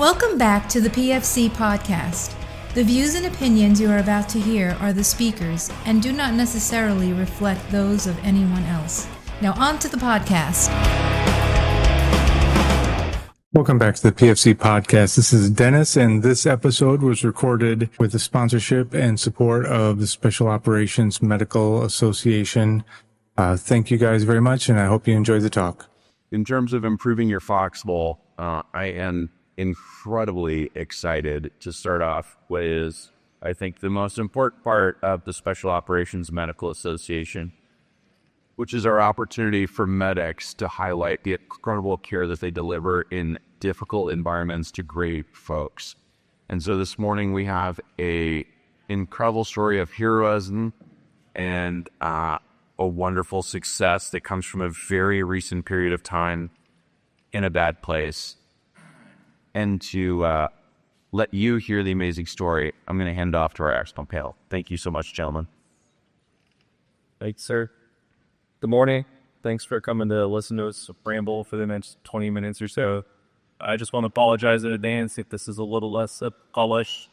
Welcome back to the PFC podcast. The views and opinions you are about to hear are the speakers and do not necessarily reflect those of anyone else. Now on to the podcast. Welcome back to the PFC podcast. This is Dennis, and this episode was recorded with the sponsorship and support of the Special Operations Medical Association. Thank you guys very much, and I hope you enjoyed the talk. In terms of improving your foxhole, I am incredibly excited to start off what is, I think, the most important part of the Special Operations Medical Association, which is our opportunity for medics to highlight the incredible care that they deliver in difficult environments to great folks. And so this morning we have a incredible story of heroism and a wonderful success that comes from a very recent period of time in a bad place. And to let you hear the amazing story, I'm going to hand off to our expert panel. Thank you so much, gentlemen. Thanks, sir. Good morning. Thanks for coming to listen to us ramble for the next 20 minutes or so. I just want to apologize in advance if this is a little less polished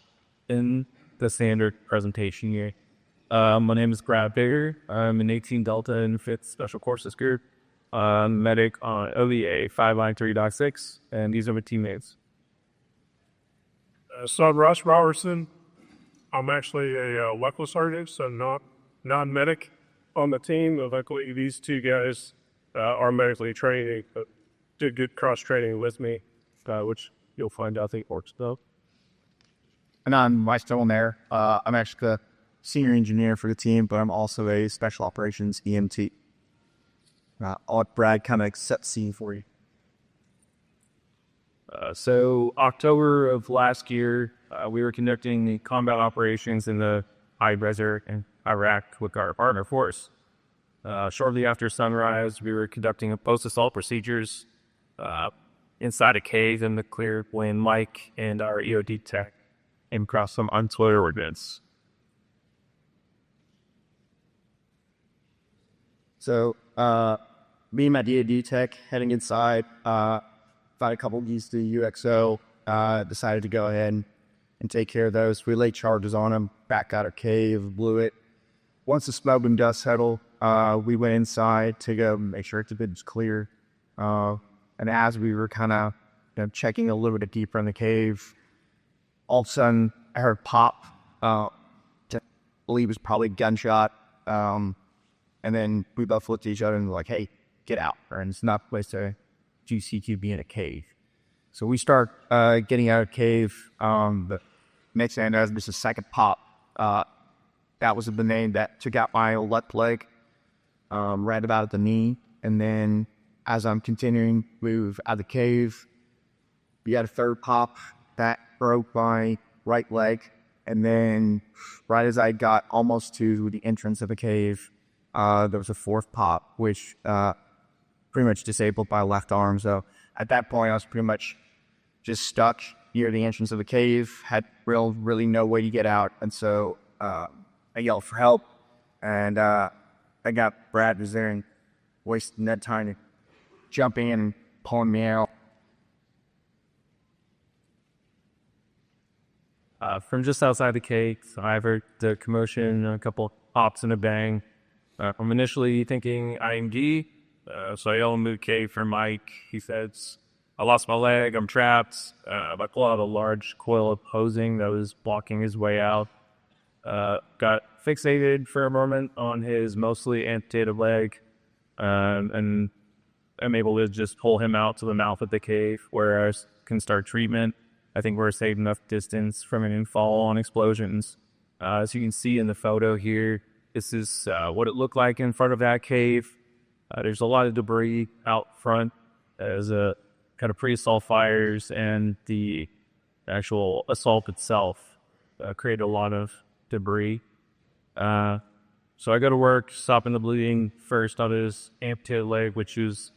in the standard presentation here. My name is Brad Bigger. I'm an 18 Delta and 5th Special Forces Group. I'm medic on OVA 593.6, and these are my teammates. Son Russ Robertson. I'm actually a electrical sergeant, so not non-medic on the team. Luckily, these two guys are medically trained, did good cross-training with me, which you'll find out they works though. And I'm Vice General there. I'm actually the senior engineer for the team, but I'm also a special operations EMT. I'll let Brad kind of set the scene for you. So October of last year, we were conducting the combat operations in the high desert in Iraq with our partner force. Shortly after sunrise, we were conducting post-assault procedures inside a cave in the clear when Mike and our EOD tech came across some untoward ordnance. So me and my DOD tech heading inside, found a couple of these to UXO, decided to go ahead and take care of those. We laid charges on them, back out our cave, blew it. Once the smoke and dust settled, we went inside to go make sure the bit was clear. And as we were kind of checking a little bit deeper in the cave, all of a sudden I heard pop. I believe it was probably a gunshot. And then we both looked at each other and were like, hey, get out. And it's not a place to do CQB in a cave. So we start getting out of the cave. The next thing I know, there's a second pop. That was the name that took out my left leg, right about at the knee. And then as I'm continuing to move out of the cave, we had a third pop that broke my right leg. And then right as I got almost to the entrance of the cave, there was a fourth pop, which pretty much disabled my left arm. So at that point, I was pretty much just stuck near the entrance of the cave, had really no way to get out. And so I yelled for help, and I got Brad was there and wasting that time to jump in and pulling me out. From just outside the cave, so I heard the commotion, a couple pops and a bang. I'm initially thinking IMD, so I yell into the cave for Mike. He says, I lost my leg, I'm trapped. I pull out a large coil of hosing that was blocking his way out. Got fixated for a moment on his mostly amputated leg, and I'm able to just pull him out to the mouth of the cave where I can start treatment. I think we're a safe enough distance from any follow-on explosions. As you can see in the photo here, this is what it looked like in front of that cave. There's a lot of debris out front. There's a kind of pre-assault fires, and the actual assault itself created a lot of debris. So I go to work, stopping the bleeding first on his amputated leg, which was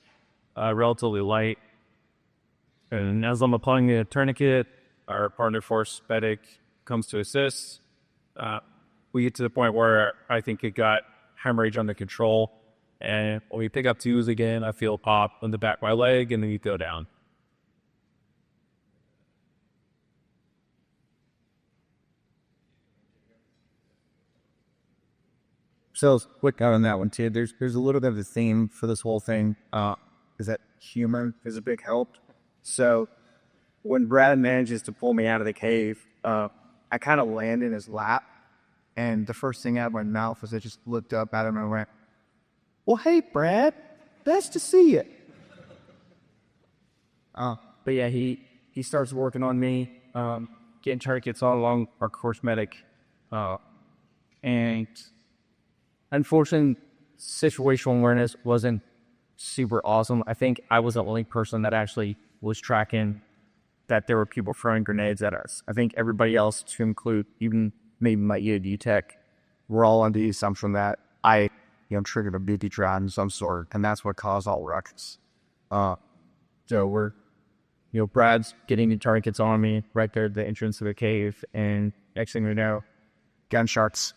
relatively light. And as I'm applying the tourniquet, our partner force medic comes to assist. We get to the point where I think it got hemorrhage under control. And when we pick up twos again, I feel pop on the back of my leg, and then you go down. So quick out on that one too. There's a little bit of a theme for this whole thing. Is that humor is a big help. So when Brad manages to pull me out of the cave, I kind of land in his lap, and the first thing out of my mouth was I just looked up at him and went, "Well, hey, Brad, nice to see you." But yeah, he starts working on me, getting tourniquets all along our course medic, and unfortunately, situational awareness wasn't super awesome. I think I was the only person that actually was tracking that there were people throwing grenades at us. I think everybody else, to include even maybe my EOD tech, we're all under the assumption that I triggered a BT trap of some sort, and that's what caused all ruckus. So we're, Brad's getting the tourniquets on me right there at the entrance of the cave, and next thing we know, gunshots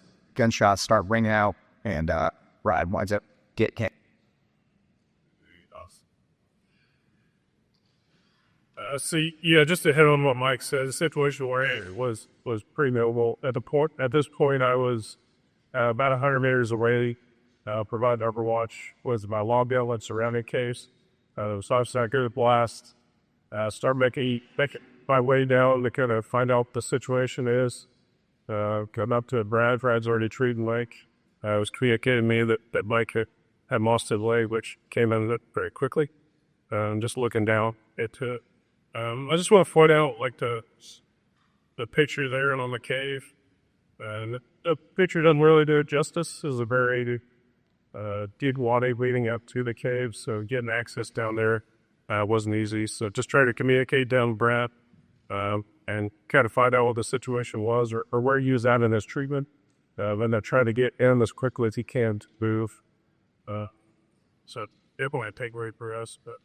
start ringing out, and Brad winds up getting hit. Just to hit on what Mike said, the situation where it was pretty minimal. At this point, I was about 100 meters away. Providing overwatch was my log outlet surrounding case. So I started to blast. Start making my way down to kind of find out what the situation is. Come up to Brad. Brad's already treated Mike. Was communicating me that Mike had lost his leg, which came in very quickly. Just looking down at it. I just want to point out the picture there and on the cave. And the picture doesn't really do it justice. It's a very deep water leading up to the cave, so getting access down there wasn't easy. So just try to communicate down with Brad and kind of find out what the situation was or where he was at in his treatment. And then try to get in as quickly as he can to move. So it won't take very for us, but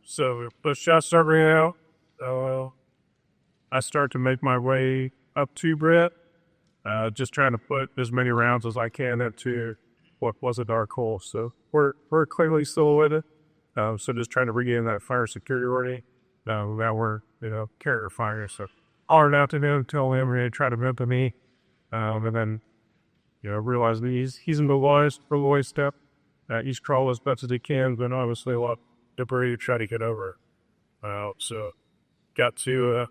so the shots start ringing out. I start to make my way up to Brett, just trying to put as many rounds as I can into what was a dark hole. So we're clearly silhouetted. So just trying to regain that fire superiority. Now we're carrier fire. So hollered out to him, tell him to try to move to me, and then realize that he's in the lowest step. He's crawl as best as he can, but obviously a lot debris to try to get over. So got to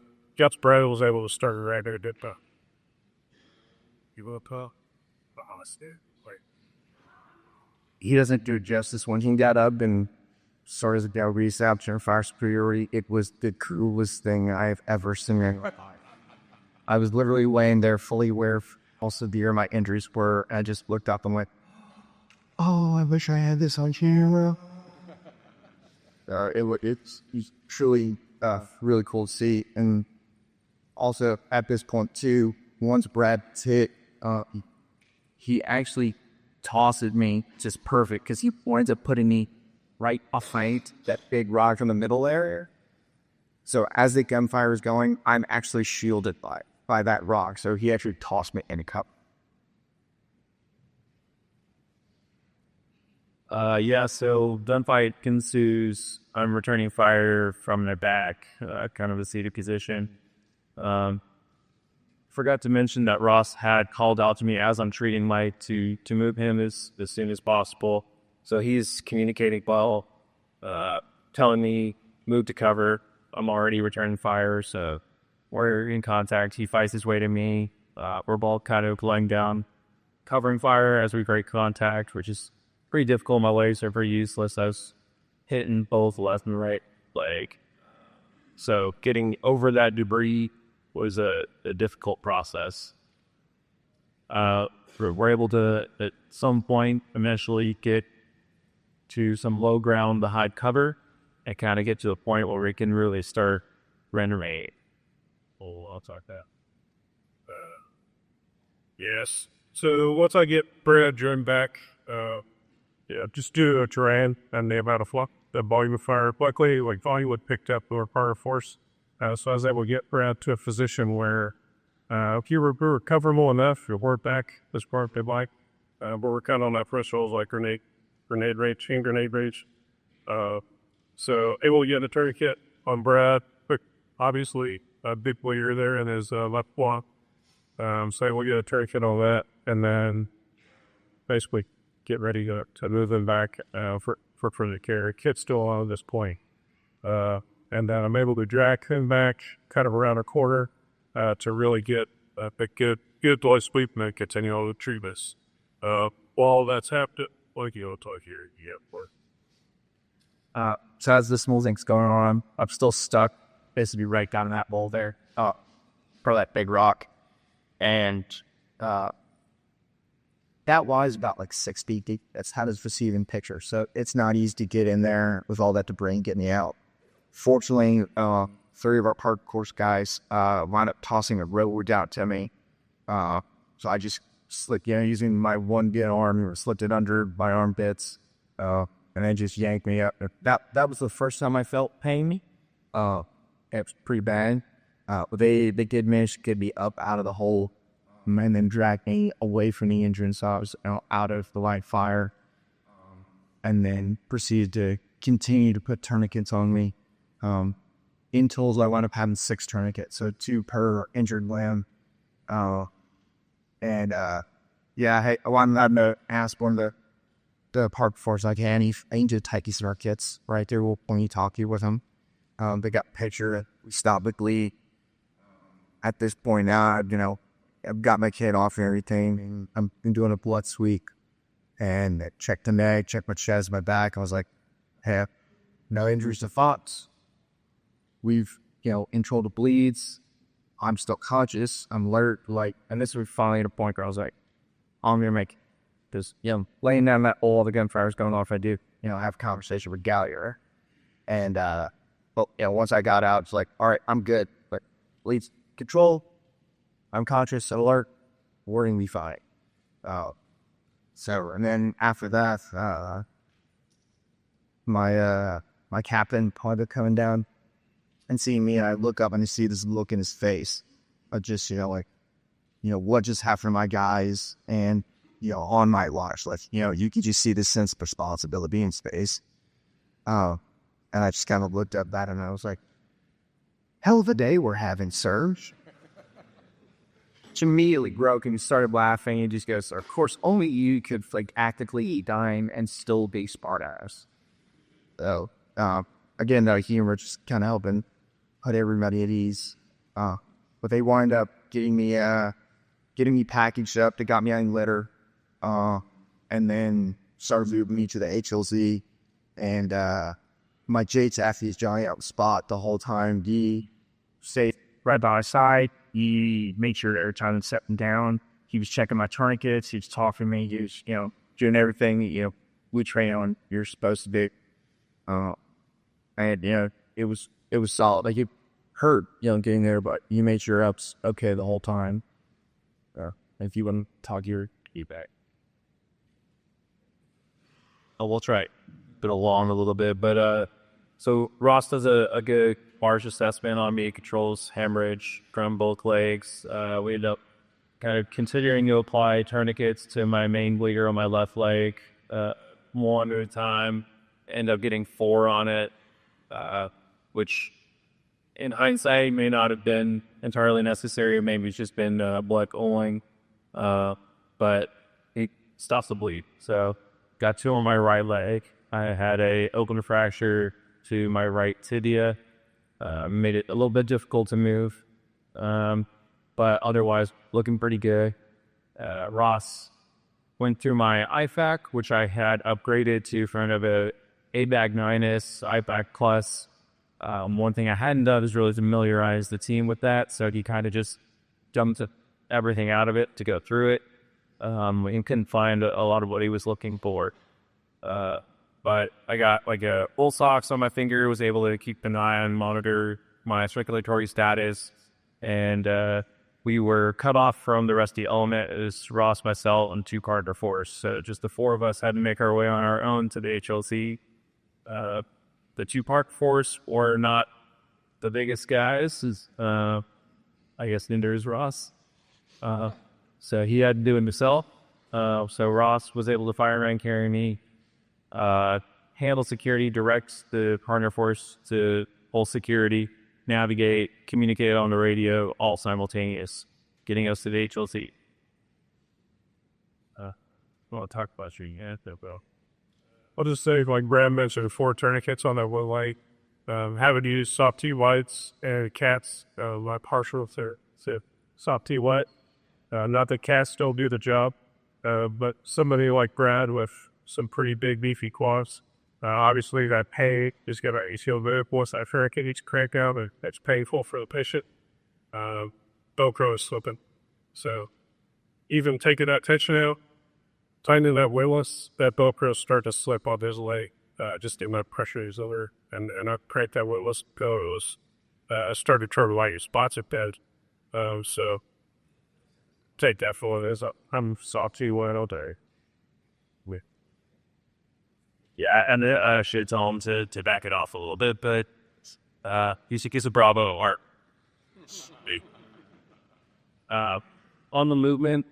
Brad, was able to start right there. Did you up? He doesn't do justice. When he got up and started to go reception fire superiority, it was the coolest thing I've ever seen in my life. I was literally laying there fully aware of how severe my injuries were, and I just looked up and went, "Oh, I wish I had this on camera." It's truly really cool to see. And also at this point too, once Brad's hit, he actually tosses me just perfect because he winds up putting me right behind that big rock in the middle area. So as the gunfire is going, I'm actually shielded by that rock. So he actually tossed me in a cup. So gunfight ensues. I'm returning fire from their back, kind of a seated position. Forgot to mention that Ross had called out to me as I'm treating Mike to move him as soon as possible. So he's communicating well, telling me move to cover. I'm already returning fire, so we're in contact. He fights his way to me. We're both kind of laying down, covering fire as we break contact, which is pretty difficult. My legs are pretty useless. I was hitting both left and right leg. So getting over that debris was a difficult process. We're able to, at some point, eventually get to some low ground to hide cover and kind of get to the point where we can really start rendering. I'll talk that. Yes. So once I get Brad joined back, just do a terrain and the amount of the volume of fire. Luckily, volume would picked up or fire force. So I was able to get Brad to a position where if you were recoverable enough, you weren't back as far as they'd like. But we're kind of on that threshold like grenade range, chain grenade range. So able to get a tourniquet on Brad. But obviously, a big bleeder there in his left block. So able to get a tourniquet on that. And then basically get ready to move him back for further care. Kid's still on at this point. And then I'm able to drag him back kind of around a corner to really get a good light sleep and then continue on the treatments. While that's happening, like you'll talk here, So as this small thing's going on, I'm still stuck basically right down in that bowl there, for that big rock. And that was about like 6 feet deep. That's how it's receiving picture. So it's not easy to get in there with all that debris and get me out. Fortunately, 3 of our park course guys wound up tossing a rope down to me. So I just slipped, using my one good arm, slipped it under my armpits, and then just yanked me up. That was the first time I felt pain. It was pretty bad. They did manage to get me up out of the hole and then drag me away from the entrance. So I was out of the line of fire, and then proceeded to continue to put tourniquets on me. In totals, I wound up having 6 tourniquets, so 2 per injured limb. I wanted having to ask one of the park force, like, hey, I need to take these tourniquets right there when you talk with them. They got a picture. We stopped the bleed. At this point now, I've got my kid off and everything, and I'm doing a blood sweep. And I checked the neck, checked my chest, my back. I was like, hey, no injuries to thoughts. We've, controlled the bleeds. I'm still conscious. I'm alert. And this was finally at a point where I was like, I'm going to make this, laying down that hole, the gunfire's going off. I do, have a conversation with Gallier. And, once I got out, it's like, all right, I'm good. But bleeds control. I'm conscious, alert. We're going to be fine. And then after that, my captain probably coming down and seeing me, and I look up and I see this look in his face of just, what just happened to my guys, and, on my watch list, you could just see this sense of responsibility in space. And I just kind of looked up that and I was like, hell of a day we're having, Serge. Which immediately broke and he started laughing. He just goes, of course, only you could actively dine and still be Spartans. So, again, though, humor just kind of helping put everybody at ease. But they wind up getting me packaged up. They got me on litter, and then started moving me to the HLZ. And my Jade's after he's Johnny out the spot the whole time. He stayed right by my side. He made sure every time I set him down, he was checking my tourniquets. He was talking to me. He was, doing everything, we train on you're supposed to do. And, it was solid. Like, it hurt, getting there, but you made sure I was okay the whole time. If you want to talk your feedback. Oh, we'll try. Been along a little bit, but so Ross does a good march assessment on me, controls hemorrhage from both legs. We ended up kind of considering to apply tourniquets to my main bleeder on my left leg, one at a time. End up getting 4 on it, which in hindsight may not have been entirely necessary. Maybe it's just been blood ooling, but it stops the bleed. So got 2 on my right leg. I had a open fracture to my right tibia. Made it a little bit difficult to move, but otherwise looking pretty good. Ross went through my IFAC, which I had upgraded to front of a ABAG-9S IFAC Plus. One thing I hadn't done is really familiarize the team with that, so he kind of just dumped everything out of it to go through it. And couldn't find a lot of what he was looking for. But I got a wool socks on my finger, was able to keep an eye on, monitor my circulatory status, and we were cut off from the rest of the element as Ross, myself, and 2 Carter Force. So just the 4 of us had to make our way on our own to the HLC. The 2 Park Force were not the biggest guys, I guess neither is Ross. So he had to do it himself. So Ross was able to fireman carry me. Handle security, directs the partner force to hold security, navigate, communicate on the radio, all simultaneous, getting us to the HLC. want to talk about shooting at it, though. I'll just say, like Brad mentioned, 4 tourniquets on that one leg. Having used soft T whites and cats, my partial to soft T white. Not that cats don't do the job, but somebody like Brad with some pretty big beefy quads, obviously that pain is going to ACL move once that tourniquet needs to crank out, and that's painful for the patient. Velcro is slipping. So even taking that tension out, tightening that windlass, that Velcro start to slip on his leg. Just the amount of pressure he's under, and I cranked that windlass go. It was I started turning like your spots at bed. So take that for what it is. I'm salty one all day. Yeah, and I should tell him to back it off a little bit, but he's a Bravo art. On the movement,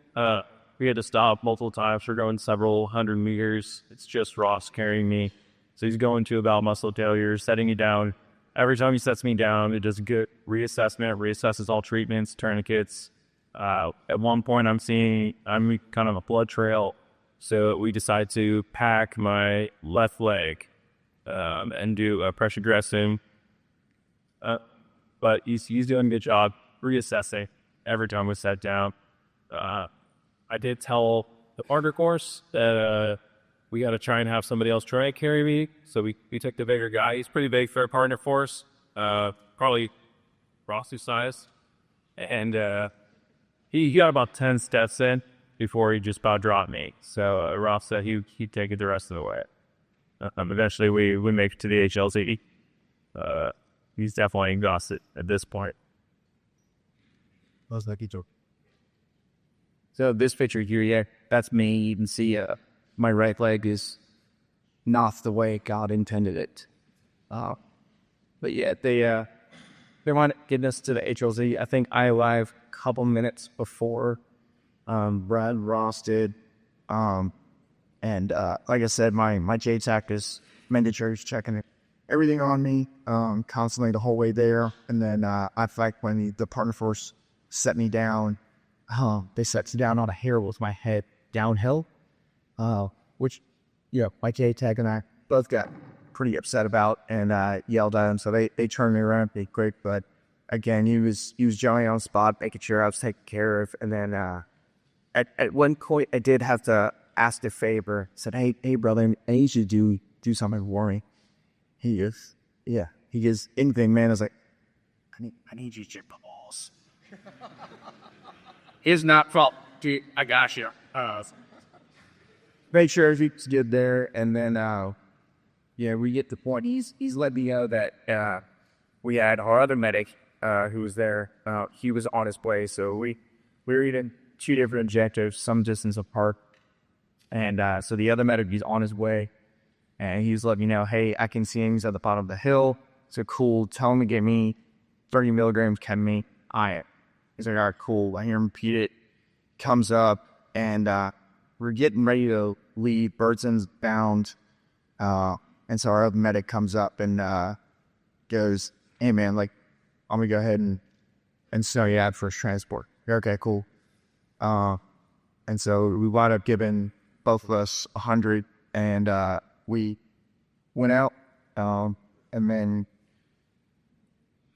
we had to stop multiple times. We're going several hundred meters. It's just Ross carrying me. So he's going to about muscle failure, setting me down. Every time he sets me down, it does a good reassesses all treatments, tourniquets. At one point, I'm kind of a blood trail. So we decide to pack my left leg and do a pressure dressing. But he's doing a good job reassessing every time we sat down. I did tell the partner course that we got to try and have somebody else try and carry me. So we took the bigger guy. He's pretty big for a partner force, probably Ross's size. And he got about 10 steps in before he just about dropped me. So Ross said he'd take it the rest of the way. Eventually we make it to the HLZ. He's definitely exhausted at this point. So this picture here, yeah, that's me. You can see my right leg is not the way God intended it. But yeah, they want getting us to the HLZ. I think I arrived a couple minutes before Brad Ross did. And like I said, my JTAC is mandatory checking everything on me constantly the whole way there. And then I think when the partner force set me down, they set me down on a hill with my head downhill, which, my JTAC and I both got pretty upset about and yelled at him. So they turned me around pretty quick. But again, he was yelling on the spot, making sure I was taken care of. And then at one point, I did have to ask a favor. Said, hey, brother, I need you to do something for me. He goes, yeah. He goes, anything, man. I was like, I need you to chip balls. It's not fault. I got you. Make sure everything's good there. And then, we get the point. He's let me know that we had our other medic who was there. He was on his way. So we were in 2 different objectives, some distance apart. And so the other medic, he's on his way. And he's letting me know, hey, I can see him. He's at the bottom of the hill. So cool. Tell him to get me 30 milligrams ketamine. He's like, all right, cool. I hear him repeat it. Comes up, and we're getting ready to leave. Bertson's bound. And so our other medic comes up and goes, hey, man, like, I'm going to go ahead and snow you out first transport. Okay, cool. And so we wound up giving both of us 100, and we went out. And then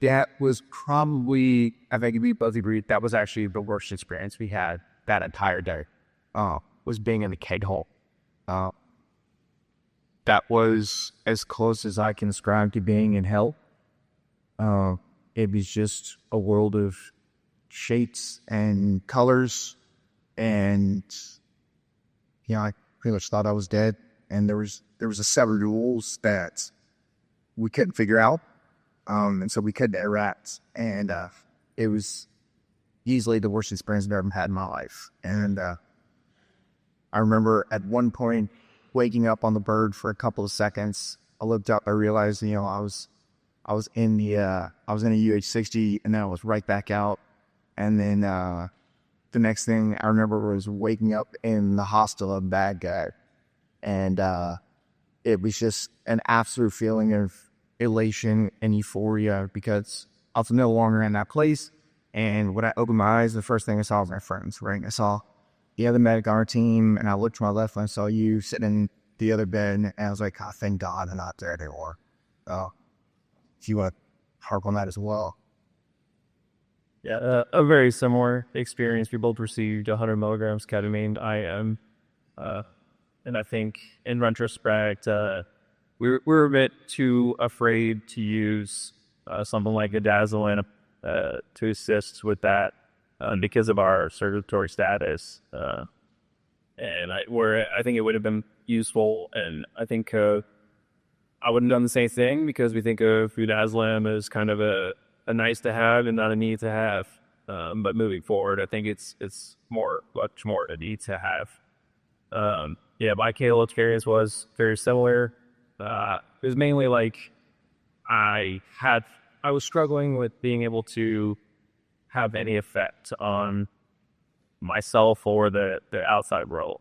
that was probably, I think we both agreed, that was actually the worst experience we had that entire day, was being in the keg hole. That was as close as I can describe to being in hell. It was just a world of shapes and colors, and I pretty much thought I was dead. And there was a set of rules that we couldn't figure out. And so we couldn't interact, and it was easily the worst experience I've ever had in my life. And I remember at one point waking up on the bird for a couple of seconds. I looked up, I realized, I was in a UH-60, and then I was right back out. And then the next thing I remember was waking up in the hostel of Bad Guy, and it was just an absolute feeling of elation and euphoria because I was no longer in that place. And when I opened my eyes, the first thing I saw was my friends, right? I saw the other medic on our team, and I looked to my left and I saw you sitting in the other bed, and I was like, oh, thank God I'm not there anymore. If you want to harp on that as well. Yeah, a very similar experience. We both received 100 milligrams ketamine, IM. And I think in retrospect, we were a bit too afraid to use something like Dazzlein to assist with that because of our circulatory status. And I think it would have been useful, and I think I wouldn't have done the same thing because we think of Dazzlein as kind of a nice to have and not a need to have. But moving forward, I think it's much more a need to have. My KL experience was very similar. It was mainly like I was struggling with being able to have any effect on myself or the outside world.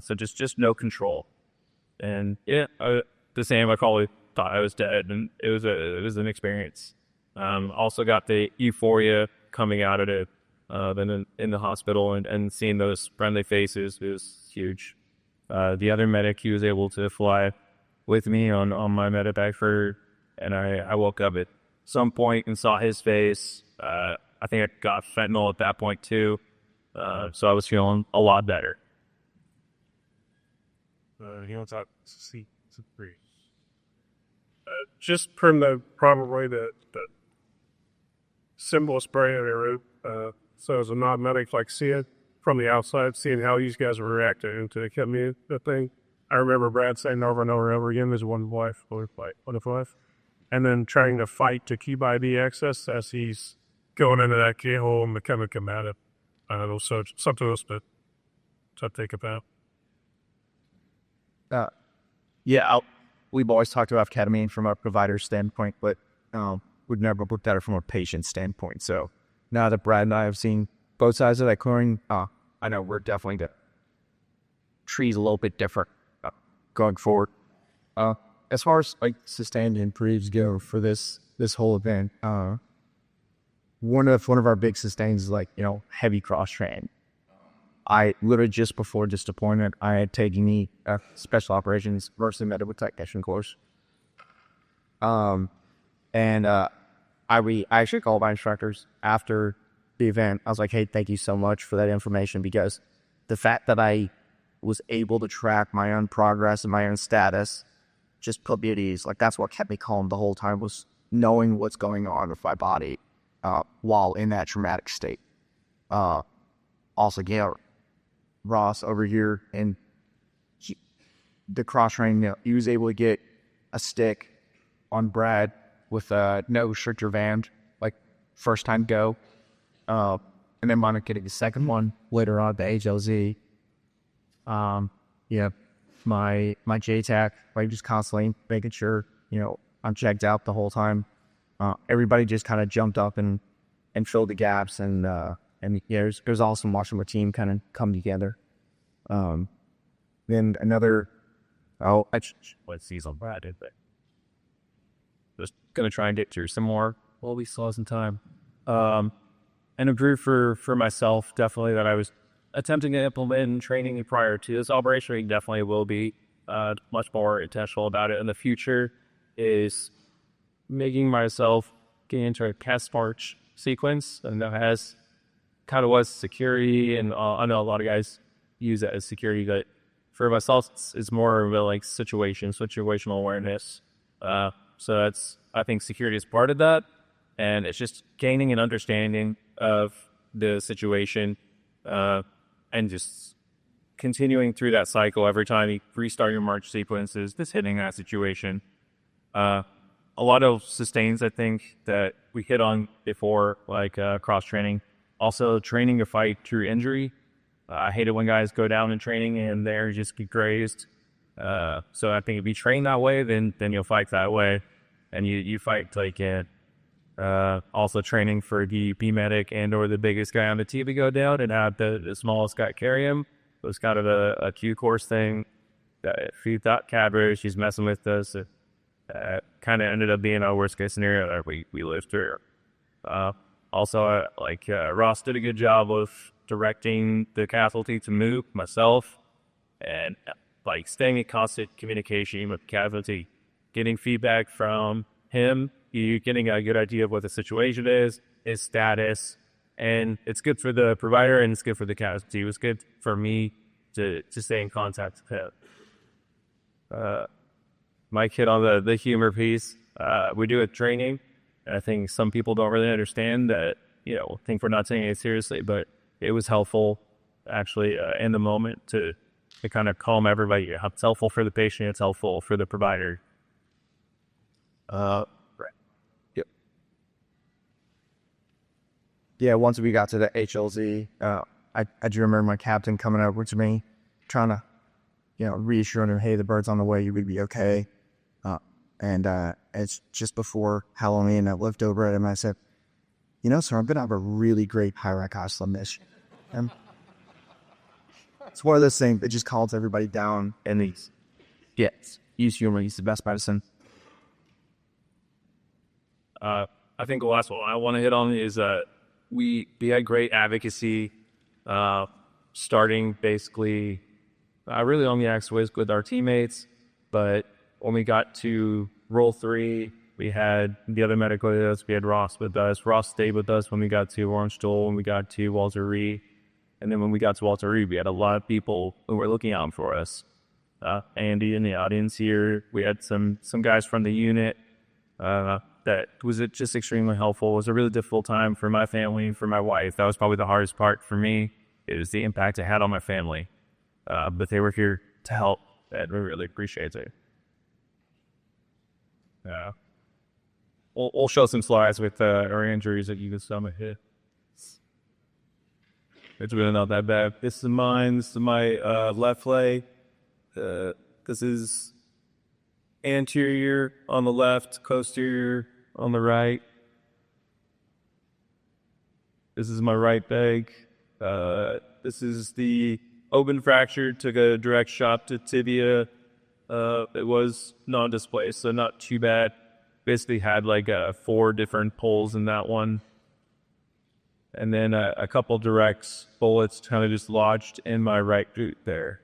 So just no control. And the same, I probably thought I was dead, and it was an experience. Also got the euphoria coming out of it, then in the hospital and seeing those friendly faces. It was huge. The other medic, he was able to fly with me on my medevac, and I woke up at some point and saw his face. I think I got fentanyl at that point too, so I was feeling a lot better. You want to talk C3? Just probably the simplest brain route. So as a non-medic, like seeing from the outside, seeing how these guys were reacting to the thing. I remember Brad saying over and over and over again, there's one life, and then trying to fight to keep ID access as he's going into that keyhole and becoming combative. So something else to think about. We've always talked about ketamine from a provider standpoint, but we've never looked at it from a patient standpoint. So now that Brad and I have seen both sides of that coin, I know we're definitely the trees a little bit different going forward. As far as like sustained improves go for this whole event, one of our big sustains is heavy cross train. I literally just before this deployment, I had taken the special operations versus medical technician course. I actually called my instructors after the event. I was like, hey, thank you so much for that information, because the fact that I was able to track my own progress and my own status just put me at ease. Like, that's what kept me calm the whole time, was knowing what's going on with my body while in that traumatic state. Also, Ross over here, and the cross-training, he was able to get a stick on Brad with no restrictor band, like first time go, and then wound up getting the second one later on, the HLZ. My JTAC, like just constantly making sure I'm checked out the whole time. Everybody just kind of jumped up and filled the gaps, and it was awesome watching my team kind of come together. Then another, what season Brad did they? Just gonna try and get through some more while we still have some time. And improve for myself, definitely, that I was attempting to implement in training prior to this operation. We definitely will be much more intentional about it in the future, is making myself get into a test march sequence, and that has kind of was security, and I know a lot of guys use that as security, but for myself, it's more of a situational awareness. So I think security is part of that, and it's just gaining an understanding of the situation, and just continuing through that cycle every time you restart your march sequences, just hitting that situation. A lot of sustains, I think, that we hit on before, like cross-training. Also, training to fight through injury. I hate it when guys go down in training and they just get grazed. So I think if you train that way, then you'll fight that way. And you fight like it. Also training for the B-medic and or the biggest guy on the team to go down and have the smallest guy carry him. It was kind of a Q course thing. If you thought Cadbury, she's messing with us. It kind of ended up being our worst case scenario that we lived through. Also, Ross did a good job of directing the casualty to move myself, and like staying in constant communication with the casualty, getting feedback from him. You're getting a good idea of what the situation is, his status, and it's good for the provider and it's good for the casualty. It was good for me to stay in contact with him. Mike hit on the humor piece. We do a training, and I think some people don't really understand that, think we're not taking it seriously, but it was helpful actually in the moment to kind of calm everybody. It's helpful for the patient, it's helpful for the provider. Right. Yep. Yeah, once we got to the HLZ, I do remember my captain coming over to me, trying to, reassure him, hey, the bird's on the way, you would be okay. And it's just before Halloween, I looked over at him and I said, sir, I'm going to have a really great Pyroc mission. And it's one of those things that just calms everybody down. And use humor. He's the best medicine. I think the last one I want to hit on is we had great advocacy, starting basically really on the X-Wiz with our teammates, but when we got to Roll 3, we had the other medical with us. We had Ross with us. Ross stayed with us when we got to Orange Dole, when we got to Walter Reed. And then when we got to Walter Reed, we had a lot of people who were looking out for us. Andy in the audience here. We had some guys from the unit that was just extremely helpful. It was a really difficult time for my family, for my wife. That was probably the hardest part for me. It was the impact it had on my family. But they were here to help, and we really appreciate it. Yeah. We'll show some slides with our injuries that you can stomach here. It's really not that bad. This is mine. This is my left leg. This is anterior on the left, posterior on the right. This is my right leg. This is the open fracture. Took a direct shot to tibia. It was non-displaced, so not too bad. Basically had like 4 different pulls in that one. And then a couple direct bullets kind of just lodged in my right glute there.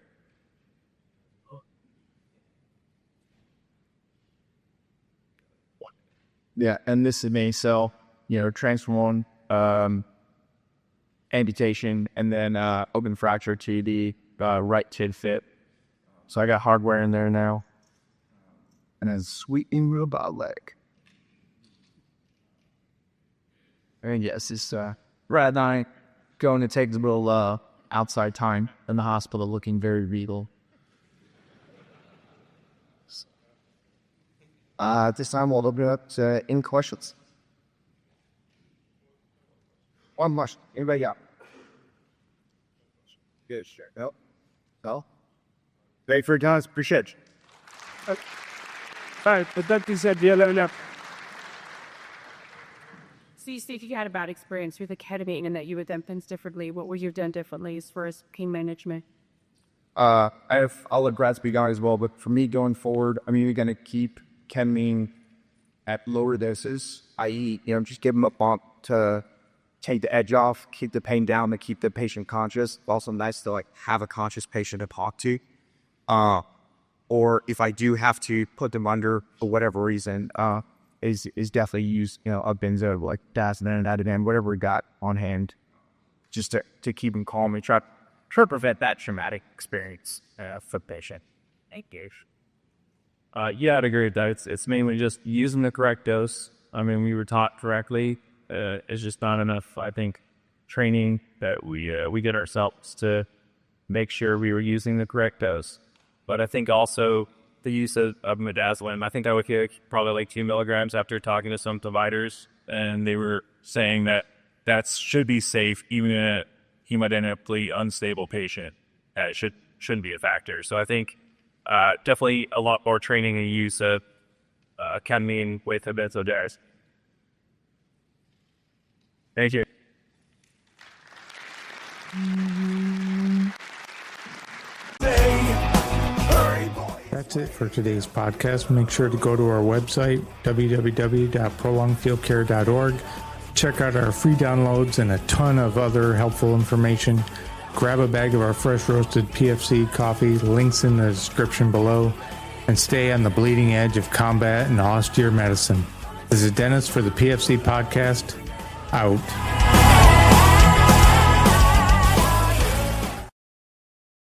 Yeah, and this is me. So, transform amputation and then open fracture to the right tid fit. So I got hardware in there now. And a sweeping robot leg. And yes, it's Brad and I going to take a little outside time in the hospital, looking very regal. This time we'll open it up to any questions. One question. Anybody got? Good, sure. Nope. No? Thank you for your time. Appreciate it. But that being said, yeah. So you stated you had a bad experience with the ketamine and that you had done things differently. What would you have done differently as far as pain management? I'll let Brad speak on it as well, but for me going forward, we're going to keep ketamine at lower doses, i.e., just give them a bump to take the edge off, keep the pain down, to keep the patient conscious. Also nice to have a conscious patient to talk to. Or if I do have to put them under for whatever reason, is definitely use a benzo like Dazodin, Ativan, whatever we got on hand, just to keep them calm and try to prevent that traumatic experience for the patient. Thank you. Yeah, I'd agree with that. It's mainly just using the correct dose. We were taught correctly. It's just not enough, I think, training that we get ourselves to make sure we were using the correct dose. But I think also the use of midazolam, I think I would get probably like 2 milligrams after talking to some providers, and they were saying that should be safe even in a hemodynamically unstable patient. It shouldn't be a factor. So I think definitely a lot more training and use of ketamine with benzodiazepines. Thank you. That's it for today's podcast. Make sure to go to our website, www.prolongedfieldcare.org. check out our free downloads and a ton of other helpful information. Grab a bag of our fresh roasted PFC coffee, links in the description below, and stay on the bleeding edge of combat and austere medicine. This is Dennis for the PFC Podcast, out.